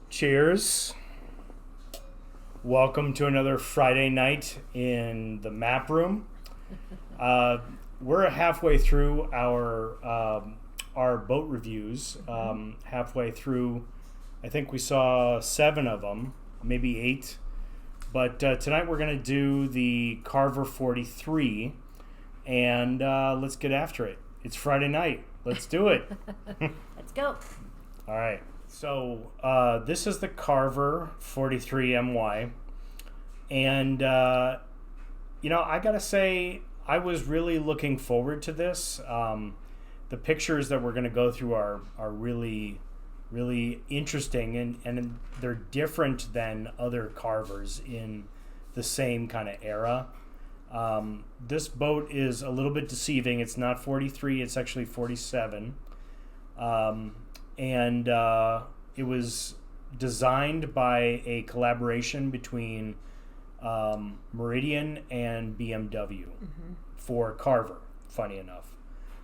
Cheers. Welcome to another Friday night in the map room. We're halfway through our boat reviews. Halfway through, I think we saw 7 of them, maybe 8. But tonight we're going to do the Carver 43, and let's get after it. It's Friday night. Let's do it. Let's go. All right. So this is the Carver 43 MY, and I gotta say I was really looking forward to this. The pictures that we're gonna go through are really, really interesting, and they're different than other Carvers in the same kind of era. This boat is a little bit deceiving. It's not 43; it's actually 47. And it was designed by a collaboration between Meridian and BMW for Carver, funny enough.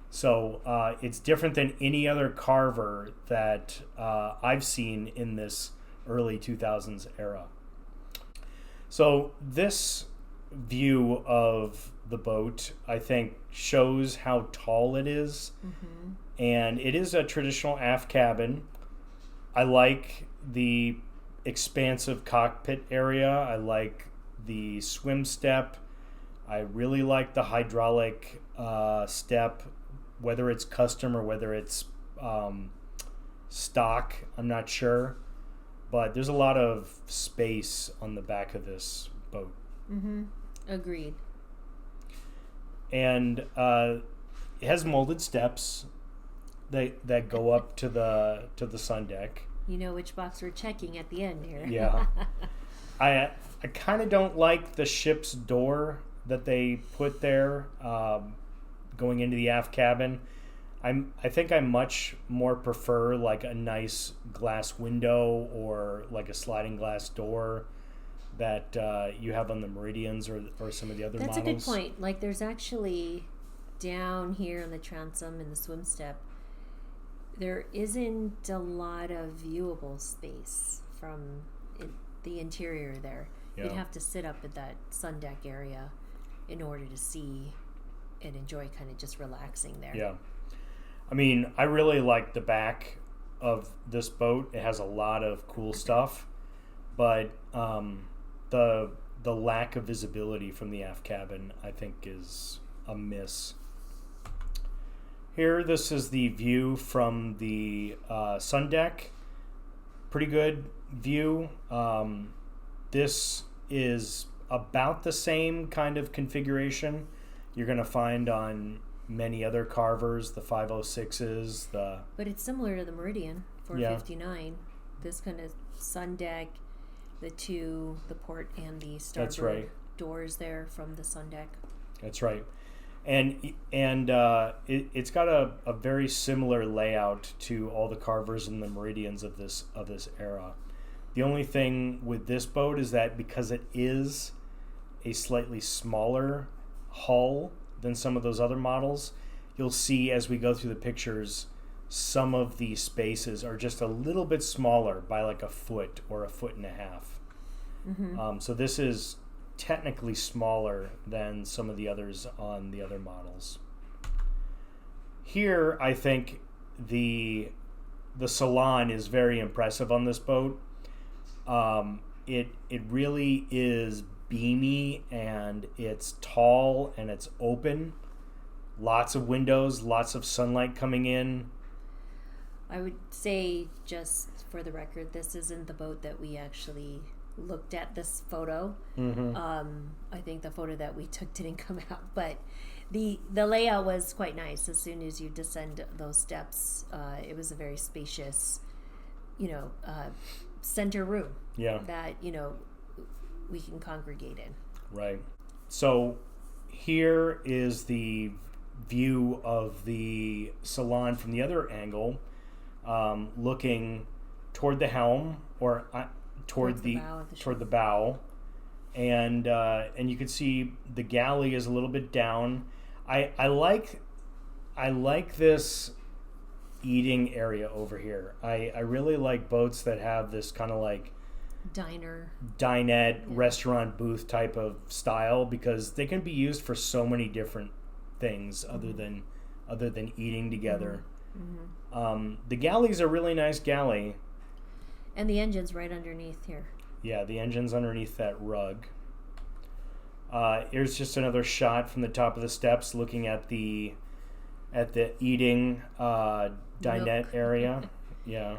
So it's different than any other Carver that I've seen in this early 2000s era. So this view of the boat, I think, shows how tall it is. And it is a traditional aft cabin. I like the expansive cockpit area. I like the swim step. I really like the hydraulic step, whether it's custom or whether it's stock, I'm not sure. But there's a lot of space on the back of this boat. Agreed. And it has molded steps that go up to the sun deck. You know which box we're checking at the end here. Yeah. I kind of don't like the ship's door that they put there going into the aft cabin. I think I much more prefer like a nice glass window or like a sliding glass door that you have on the Meridians or some of the other models. That's a good point. Like there's actually down here on the transom and the swim step, there isn't a lot of viewable space from the interior there. Yeah. You'd have to sit up at that sun deck area in order to see and enjoy kind of just relaxing there. Yeah. I mean, I really like the back of this boat. It has a lot of cool stuff, but the lack of visibility from the aft cabin, I think, is a miss. Here, this is the view from the sun deck. Pretty good view. This is about the same kind of configuration you're going to find on many other Carvers, the 506s. But it's similar to the Meridian 459. Yeah. This kind of sun deck, the port and the starboard doors there from the sun deck. That's right. And it's got a very similar layout to all the Carvers and the Meridians of this era. The only thing with this boat is that because it is a slightly smaller hull than some of those other models, you'll see as we go through the pictures, some of these spaces are just a little bit smaller by like a foot or a foot and a half. So this is technically smaller than some of the others on the other models. Here, I think the salon is very impressive on this boat. It really is beamy, and it's tall and it's open. Lots of windows, lots of sunlight coming in. I would say, just for the record, this isn't the boat that we actually looked at this photo. I think the photo that we took didn't come out, but the layout was quite nice. As soon as you descend those steps, it was a very spacious, center room. Yeah. That we can congregate in. Right. So here is the view of the salon from the other angle, looking toward the helm or toward the bow, and you can see the galley is a little bit down. I like this eating area over here. I really like boats that have this kind of like dinette restaurant booth type of style, because they can be used for so many different things other than eating together. The galley's a really nice galley, and the engine's right underneath here. Yeah, the engine's underneath that rug. Here's just another shot from the top of the steps looking at the eating dinette area. Yeah.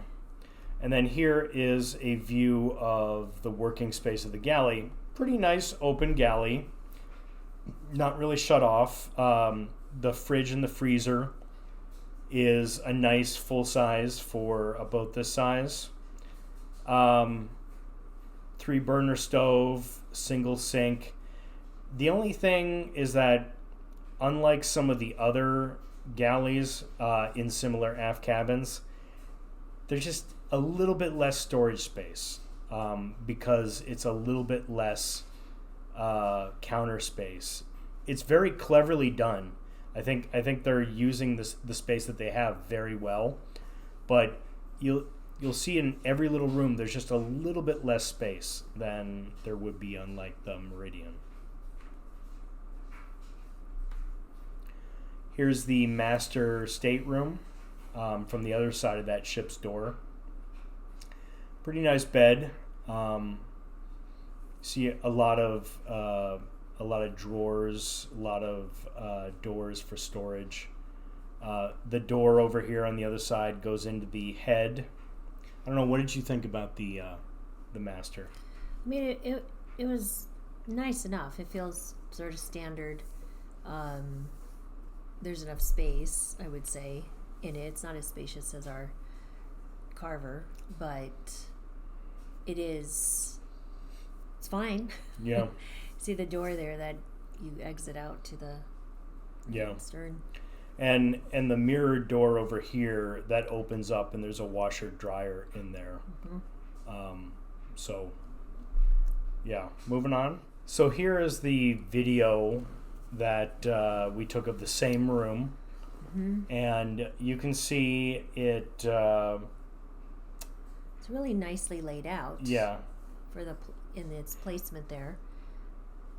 And then here is a view of the working space of the galley. Pretty nice open galley. Not really shut off. The fridge and the freezer is a nice full size for a boat this size. 3-burner stove, single sink. The only thing is that, unlike some of the other galleys in similar aft cabins, there's just a little bit less storage space because it's a little bit less counter space. It's very cleverly done. I think they're using the space that they have very well, but you'll see in every little room there's just a little bit less space than there would be on like the Meridian. Here's the master stateroom from the other side of that ship's door. Pretty nice bed. See a lot of drawers, a lot of doors for storage. The door over here on the other side goes into the head. I don't know. What did you think about the master? I mean, it was nice enough. It feels sort of standard. There's enough space, I would say, in it. It's not as spacious as our Carver, but it's fine. Yeah. See the door there that you exit out to the stern. And the mirrored door over here that opens up, and there's a washer dryer in there. So yeah, moving on. So here is the video that we took of the same room, and you can see it. It's really nicely laid out. Yeah. In its placement there,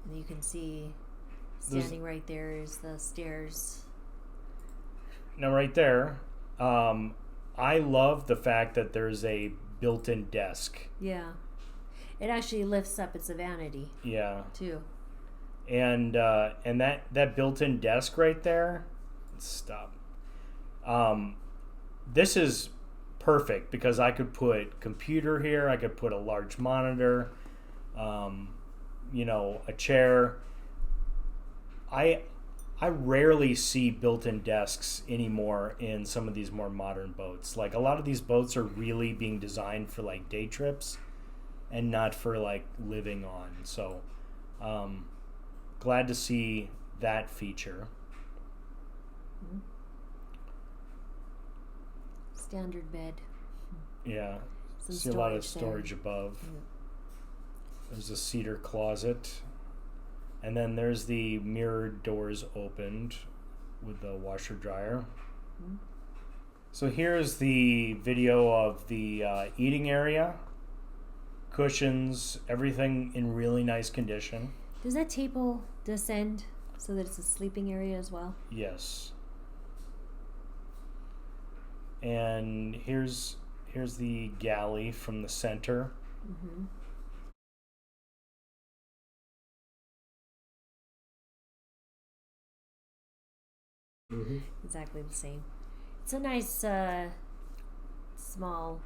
and you can see standing right there is the stairs. Now right there, I love the fact that there's a built-in desk. Yeah, it actually lifts up. It's a vanity. Yeah. Too. And that built-in desk right there. Stop. This is perfect because I could put computer here. I could put a large monitor. A chair. I rarely see built-in desks anymore in some of these more modern boats. Like, a lot of these boats are really being designed for like day trips and not for like living on. So glad to see that feature. Standard bed. Yeah. See a lot of storage above. There's a cedar closet. And then there's the mirrored doors opened with the washer dryer. So here's the video of the eating area. Cushions, everything in really nice condition. Does that table descend so that it's a sleeping area as well? Yes. And here's the galley from the center. Exactly the same. It's a nice small.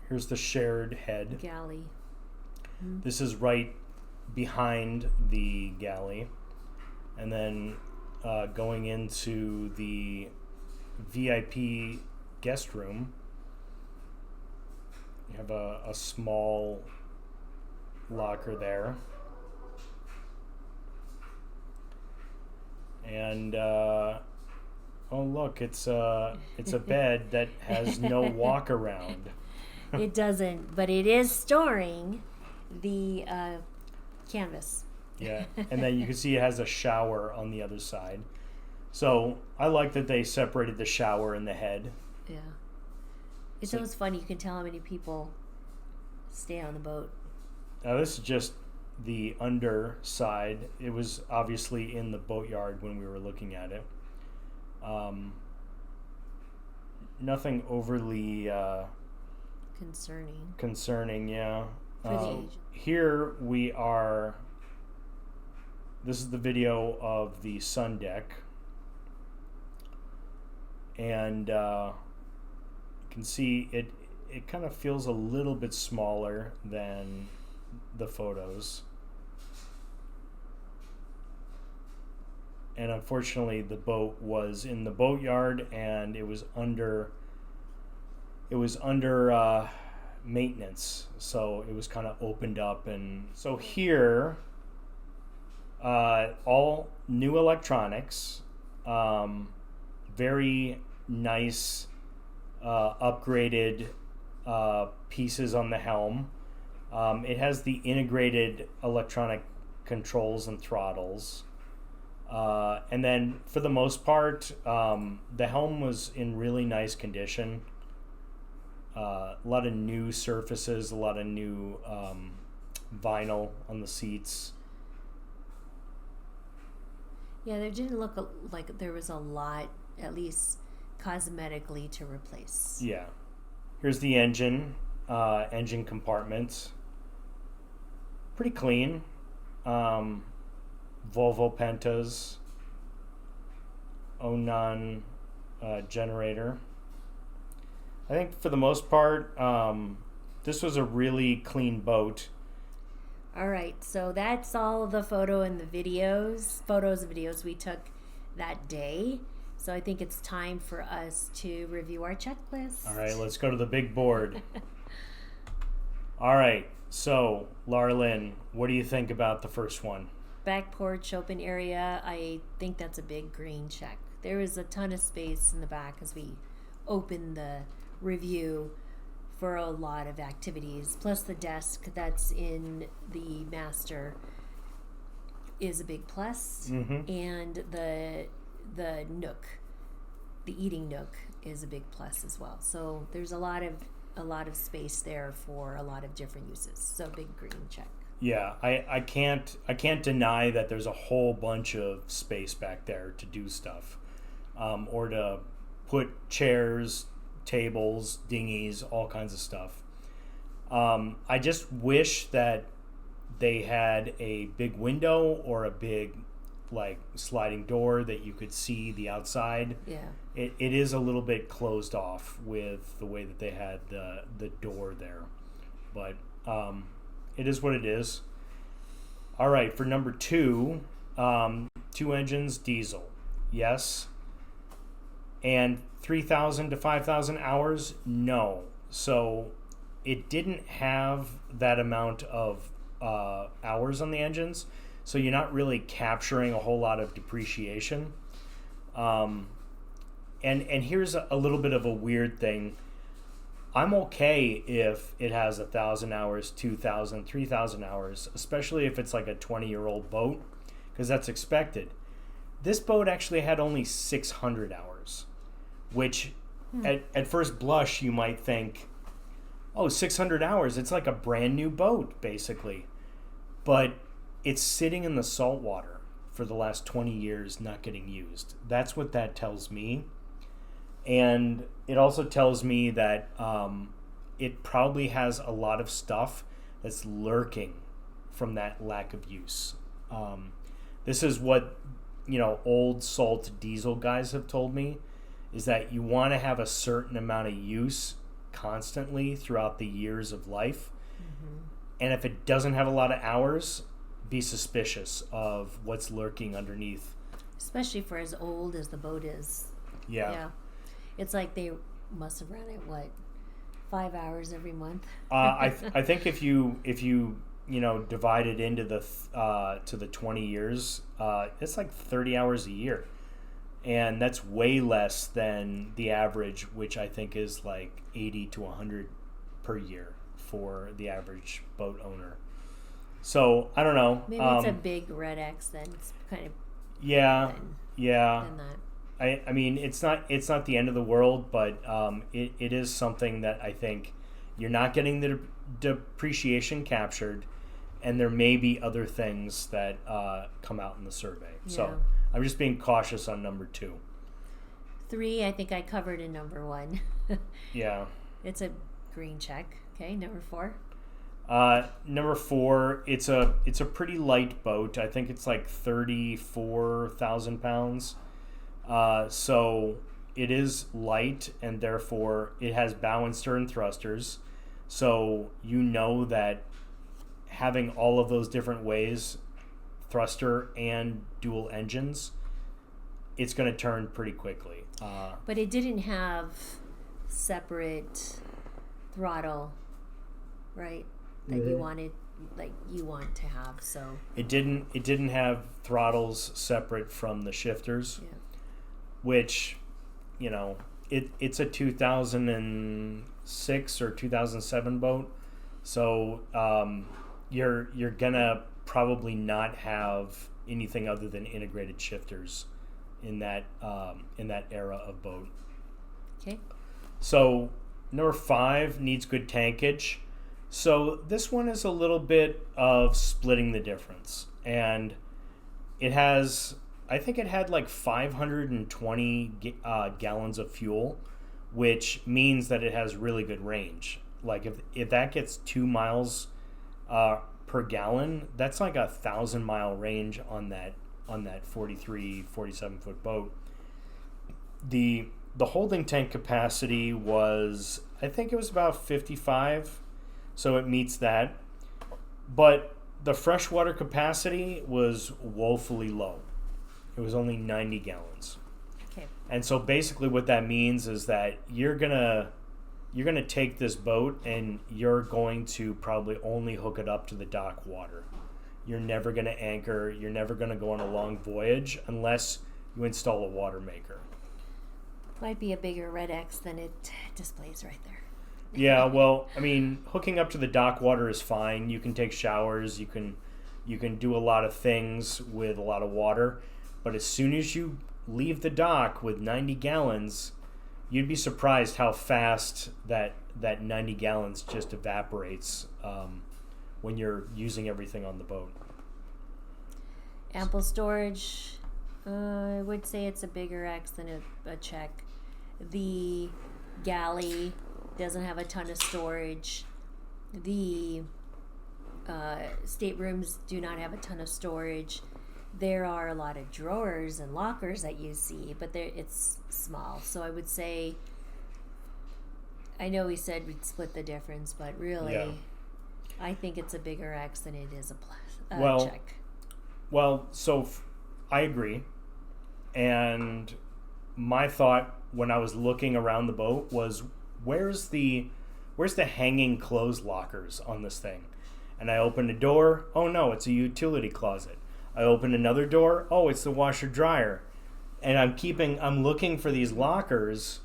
Here's the shared head galley. This is right behind the galley, and then going into the VIP guest room, you have a small locker there, and Oh, look, it's a bed that has no walk around. It doesn't, but it is storing the canvas. Yeah, and then you can see it has a shower on the other side. So I like that they separated the shower and the head. Yeah. It's always fun. You can tell how many people stay on the boat. Now this is just the underside. It was obviously in the boatyard when we were looking at it. Nothing overly concerning, yeah. For the age. Here we are. This is the video of the sun deck, and you can see it kind of feels a little bit smaller than the photos. And unfortunately the boat was in the boatyard and it was under maintenance, so it was kind of opened up. And so here all new electronics, very nice upgraded pieces on the helm. It has the integrated electronic controls and throttles. And then for the most part, the helm was in really nice condition. A lot of new surfaces, a lot of new vinyl on the seats. Yeah, there didn't look like there was a lot, at least cosmetically, to replace. Yeah. Here's the engine compartment. Pretty clean. Volvo Pentas. Onan generator. I think for the most part, this was a really clean boat. All right, so that's all the photos and videos we took that day. So I think it's time for us to review our checklist. All right, let's go to the big board. All right, so Laura Lynn, what do you think about the first one? Back porch, open area. I think that's a big green check. There was a ton of space in the back as we opened the review for a lot of activities. Plus the desk that's in the master is a big plus. Mm-hmm. And the nook, the eating nook, is a big plus as well. So there's a lot of space there for a lot of different uses. So big green check. Yeah, I can't deny that there's a whole bunch of space back there to do stuff, or to put chairs, tables, dinghies, all kinds of stuff. I just wish that they had a big window or a big sliding door that you could see the outside. Yeah. It is a little bit closed off with the way that they had the door there. But it is what it is. All right, for number 2, 2 engines, diesel. Yes. And 3,000 to 5,000 hours? No. So it didn't have that amount of hours on the engines, so you're not really capturing a whole lot of depreciation. And here's a little bit of a weird thing. I'm okay if it has 1,000 hours, 2,000, 3,000 hours, especially if it's like a 20-year-old boat, because that's expected. This boat actually had only 600 hours, which at first blush you might think, oh, 600 hours, it's like a brand new boat, basically. But it's sitting in the salt water for the last 20 years, not getting used. That's what that tells me. And it also tells me that it probably has a lot of stuff that's lurking from that lack of use. This is what old salt diesel guys have told me, is that you want to have a certain amount of use constantly throughout the years of life. Mm-hmm. And if it doesn't have a lot of hours, be suspicious of what's lurking underneath. Especially for as old as the boat is. Yeah. It's like they must have run it, 5 hours every month? I think if you divide it into to the 20 years, it's like 30 hours a year. And that's way less than the average, which I think is like 80 to 100 per year for the average boat owner. So I don't know. Maybe it's a big red X then. It's kind of yeah. than that. I mean, it's not the end of the world, but it is something that I think you're not getting the depreciation captured, and there may be other things that come out in the survey. Yeah. So I'm just being cautious on number 2. 3, I think I covered in number 1. Yeah. It's a green check. Okay, number 4. Number 4, it's a pretty light boat. I think it's like 34,000 pounds. So it is light, and therefore it has bow and stern thrusters. So you know that having all of those different ways, thruster and dual engines, it's going to turn pretty quickly. But it didn't have separate throttle, right? That you wanted, like you want to have. So it didn't have throttles separate from the shifters, which, you know, it's a 2006 or 2007 boat, so you're gonna probably not have anything other than integrated shifters in that era of boat. Okay. So number 5 needs good tankage. So this one is a little bit of splitting the difference, and it has, I think it had like 520 gallons of fuel, which means that it has really good range. Like if that gets 2 miles per gallon, that's like 1,000-mile range on that 47 foot boat. The holding tank capacity was, I think it was about 55, so it meets that. But the freshwater capacity was woefully low. It was only 90 gallons. Okay. And so basically what that means is that you're gonna take this boat and you're going to probably only hook it up to the dock water. You're never gonna anchor. You're never gonna go on a long voyage unless you install a water maker. Might be a bigger red X than it displays right there. Yeah, well, I mean, hooking up to the dock water is fine. You can take showers. You can do a lot of things with a lot of water. But as soon as you leave the dock with 90 gallons, you'd be surprised how fast that 90 gallons just evaporates when you're using everything on the boat. Ample storage. I would say it's a bigger X than a check. The galley doesn't have a ton of storage. The staterooms do not have a ton of storage. There are a lot of drawers and lockers that you see, but it's small. So I would say, I know we said we'd split the difference, but really, I think it's a bigger X than it is a check. Well, so I agree. And my thought when I was looking around the boat was, where's the hanging clothes lockers on this thing? And I opened a door. Oh no, it's a utility closet. I open another door. Oh, it's the washer dryer. And I'm looking for these lockers,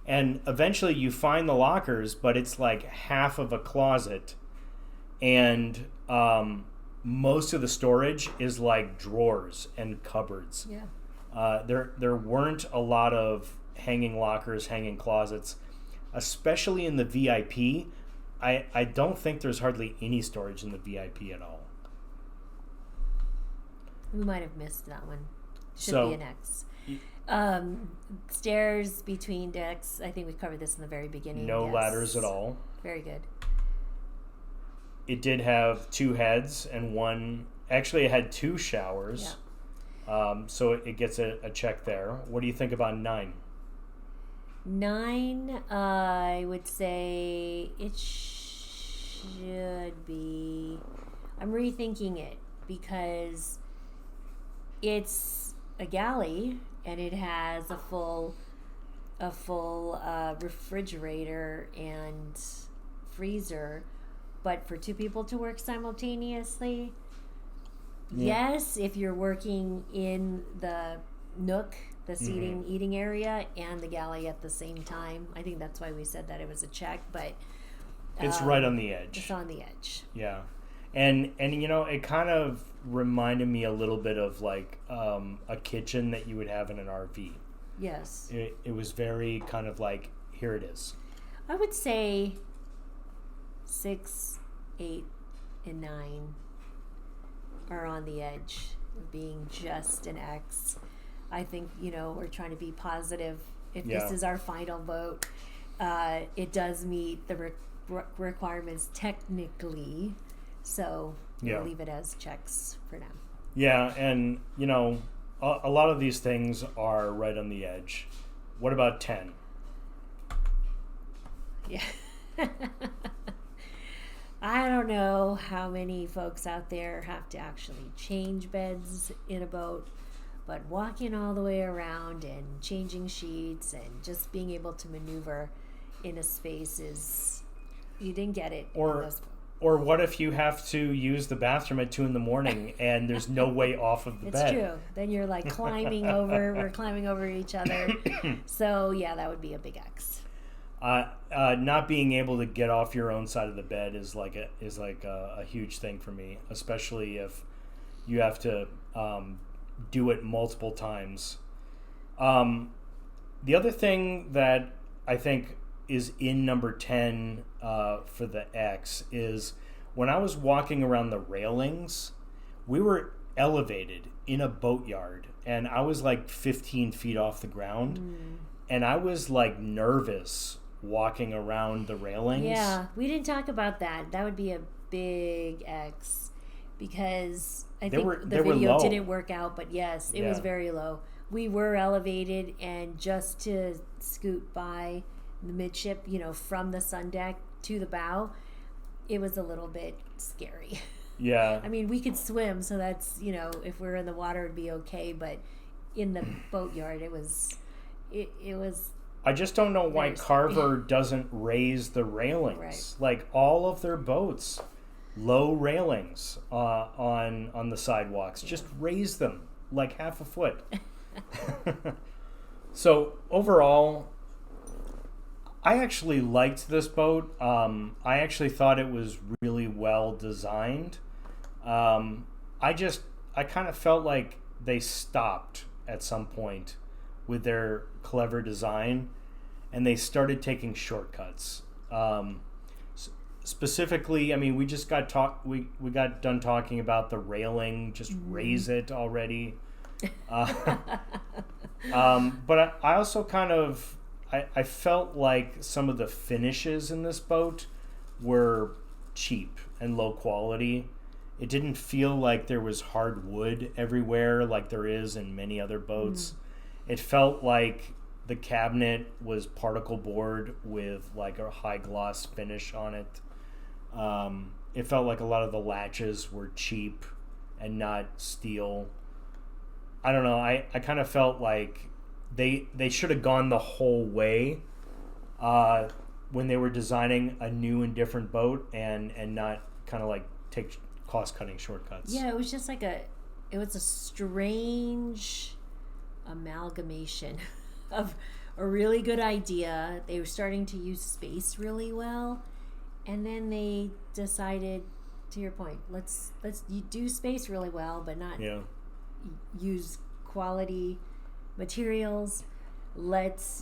and eventually you find the lockers, but it's like half of a closet, and most of the storage is like drawers and cupboards. Yeah. There weren't a lot of hanging lockers, hanging closets, especially in the VIP. I don't think there's hardly any storage in the VIP at all. We might have missed that one. Should So, be an X. Stairs between decks. I think we covered this in the very beginning. No Yes. ladders at all. Very good. It did have 2 heads and one. Actually, it had 2 showers. Yeah. So it gets a check there. What do you think about 9? 9, I would say it should be. I'm rethinking it because it's a galley and it has a full refrigerator and freezer, but for 2 people to work simultaneously, yes, if you're working in the nook, the seating eating area and the galley at the same time. I think that's why we said that it was a check, but it's right on the edge. It's on the edge. Yeah. And you know, it kind of reminded me a little bit of like a kitchen that you would have in an RV. Yes. It was very kind of like, here it is. I would say 6, 8, and 9 are on the edge of being just an X. I think, you know, we're trying to be positive. If this is our final vote, it does meet the requirements technically. So we'll leave it as checks for now. Yeah, and, you know, a lot of these things are right on the edge. What about 10? Yeah. I don't know how many folks out there have to actually change beds in a boat, but walking all the way around and changing sheets and just being able to maneuver in a space is, you didn't get it. Or what if you have to use the bathroom at 2 a.m. and there's no way off of the bed? It's true. Then you're like we're climbing over each other. So yeah, that would be a big X. Not being able to get off your own side of the bed is like a huge thing for me, especially if you have to do it multiple times. The other thing that I think is in number 10 for the X is when I was walking around the railings, we were elevated in a boatyard, and I was like 15 feet off the ground, and I was like nervous walking around the railings. Yeah, we didn't talk about that. That would be a big X because I think the video didn't work out, but yes, it was very low. We were elevated, and just to scoot by the midship, you know, from the sun deck to the bow, it was a little bit scary. Yeah. I mean, we could swim, so that's, you know, if we're in the water, it'd be okay, but in the boatyard, it was I just don't know why Carver doesn't raise the railings. Right. Like all of their boats, low railings on the sidewalks. Just raise them like half a foot. So overall, I actually liked this boat. I actually thought it was really well designed. I kind of felt like they stopped at some point with their clever design, and they started taking shortcuts. Specifically, I mean, we just got done talking about the railing. Just raise it already. But I also kind of I felt like some of the finishes in this boat were cheap and low quality. It didn't feel like there was hard wood everywhere like there is in many other boats. It felt like the cabinet was particle board with like a high gloss finish on it. It felt like a lot of the latches were cheap and not steel. I don't know. I kind of felt like they should have gone the whole way when they were designing a new and different boat and not kind of like take cost-cutting shortcuts. Yeah, it was just like it was a strange amalgamation of a really good idea. They were starting to use space really well, and then they decided, to your point, let's you do space really well, but not use quality materials. Let's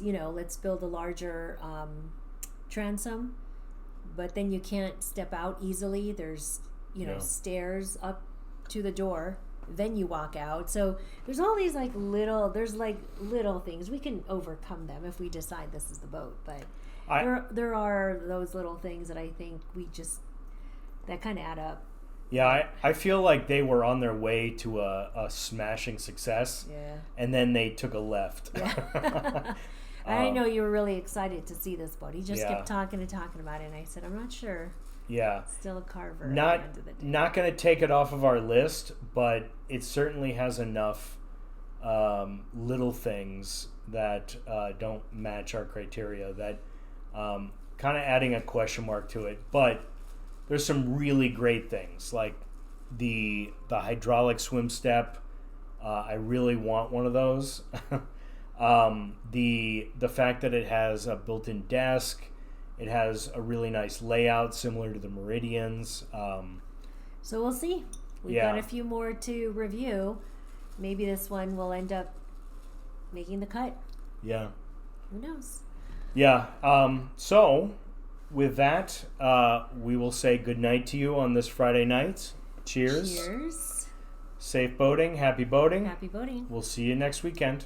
build a larger transom, but then you can't step out easily. There's stairs up to the door, then you walk out. So there's all these little things. We can overcome them if we decide this is the boat, but there are those little things that I think that kind of add up. Yeah, I feel like they were on their way to a smashing success, and then they took a left. Yeah. I know you were really excited to see this boat. He just kept talking about it, and I said, I'm not sure. Yeah. Still a Carver. Not at the end of the day. Not going to take it off of our list, but it certainly has enough little things that don't match our criteria that kind of adding a question mark to it. But there's some really great things, like the hydraulic swim step. I really want one of those. The fact that it has a built-in desk, it has a really nice layout similar to the Meridians. So we'll see. We've got a few more to review. Maybe this one will end up making the cut. Yeah. Who knows? Yeah. So with that, we will say good night to you on this Friday night. Cheers. Cheers. Safe boating. Happy boating. Happy boating. We'll see you next weekend.